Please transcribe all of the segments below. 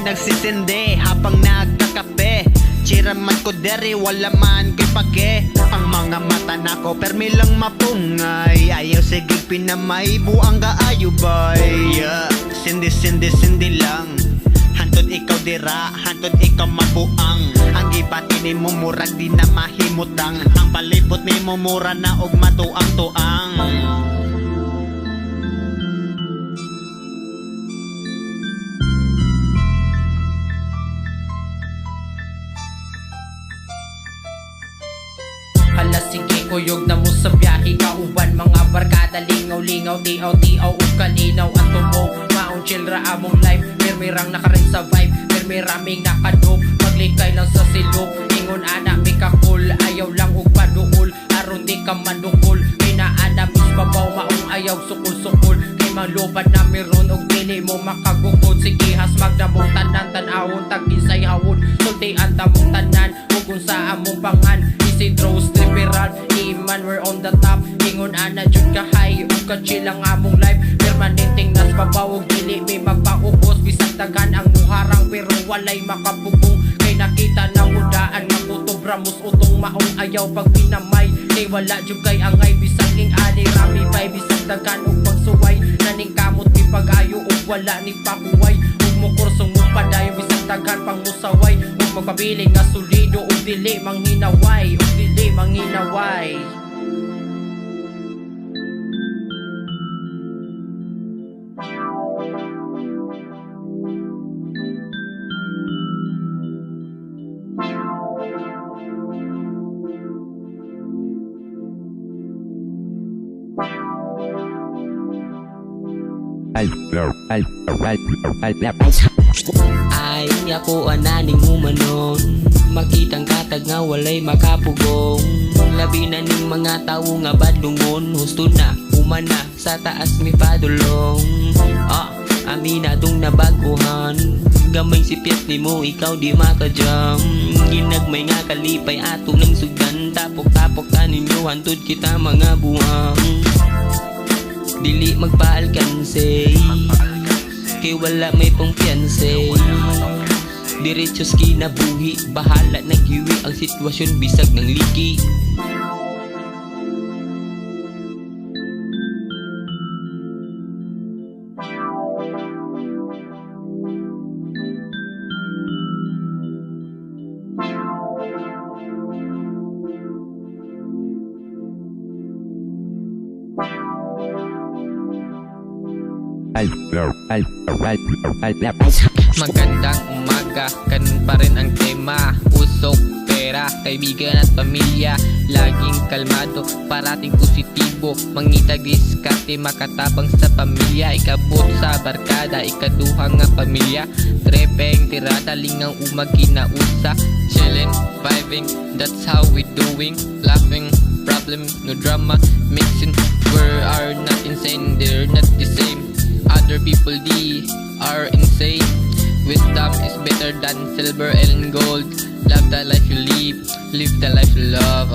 nagsisindi habang nagkakape. Chiraman ko deri, wala man kay pake. Ang mga mata nako permi lang mapungay. Ayaw sige pinamay, buang kaayo bay. Sindi sindi sindi lang. Hantod ikaw dira, hantod ikaw mabuang. Ang gibati ni mo murag di na mahimutang. Ang palibot ni mo mura na og matuang-tuang. Hala sige kuyog na mo sa biyahe kauban mga barkada lingaw-lingaw tiaw-tiaw ug kalinaw ang tubo maong chill ra among life mirmirang nakarin sa vibe mirmiraming nakadop maglikay lang sa silop ingon ana mi kakul ayaw lang ug paduol aron di ka manukol kay naana bis babaw maong ayaw sukul-sukul kay malubad na meron og dili mo makagukod sige has magdamong tanan tan-awon tag isay hawon sulti ang tamong tanan ug unsa among pangan Isidro Liberal, Iman, we're on the top. Ingon ana jud ka high, ug ka chill ang among life. Permanenteng nas babaw, dili may magpaubos. Bisag daghan ang muharang pero walay makapugong. Kay nakita na hudaan nga kutob ramos utong maong ayaw pag pinamay. Kay wala jud kay angay bisag ning ani rami bay bisag daghan og pagsuway. Naning kamot mi pag-ayo ug wala ni pakuway. Ug mo kursong mo padayon bisag daghan pang musaway. Ug magpabiling nga solido ug dili manghinaway. Dili manghinaway. Ay ako ananing humanon makitang katag nga walay makapugong labi na ning mga tawo nga badlungon husto na humana sa taas mi padulong aminadong nabaguhan gamay sipiat ni mo ikaw di makajam ginagmay nga kalipay ato ng sugan tapok-tapok ka ninyo hantod kita mga buhang dili magpaalkanse kay wala may pangpianse diretsos kinabuhi bahala nagyiwi ang sitwasyon bisag ng liki Magandang umaga, ganun pa rin ang tema. Usok, pera, kaibigan at pamilya. Laging kalmado, parating positibo. Mangitag diskarte, makatabang sa pamilya. Ikabot sa barkada, ikaduhang nga pamilya. Trepeng, tirada, lingang umaginausa. Chillin', vibing, that's how we doing. Laughing, problem, no drama. Mixing, we are not insane, they're not the same. Other people they are insane. Wisdom is better than silver and gold. Love the life you live the life you love.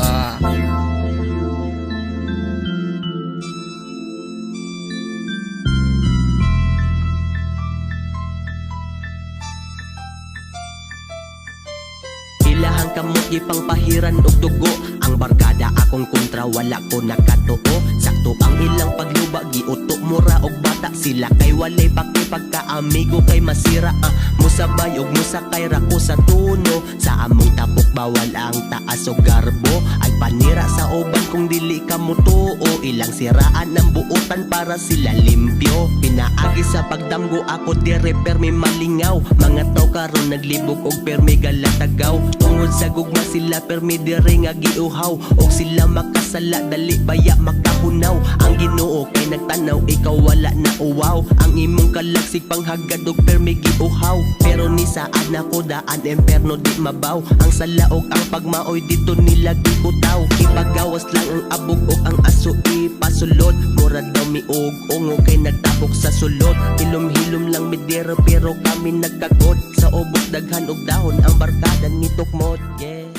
Ilahang kamot gipang pahiran og dugo. Ang barkada akong kontra wala ko nakatuo. Sakto ang ilang pagluba giuto mura og bata sila kay walay pagka-amigo kay masira musabay og musakay ra ko sa tuno sa among tapok bawal ang taas og garbo ay panira sa uban kung dili ka mutuo ilang siraan ng buutan para sila limpyo pinaagi sa pagdamgo ako dire permi malingaw mga taw karon naglibog og permi galatagaw tungod sa gugma sila permi dire nga giuhaw og sila makasala dali baya makahunaw ang Ginoo kay nagtanaw ikaw wala na uwaw ang imong kalagsig panghagad og permi giuhaw pero ni saan ako daan emperno di mabaw ang salaog ang pagmaoy dito nila giutaw ipagawas lang ang abog og ang aso ipasulod mura daw miog ungo kay nagtapok sa sulod hilom-hilom lang midero pero kami nagkagod sa ubos daghan og dahon ang barkada ni tukmod yeah.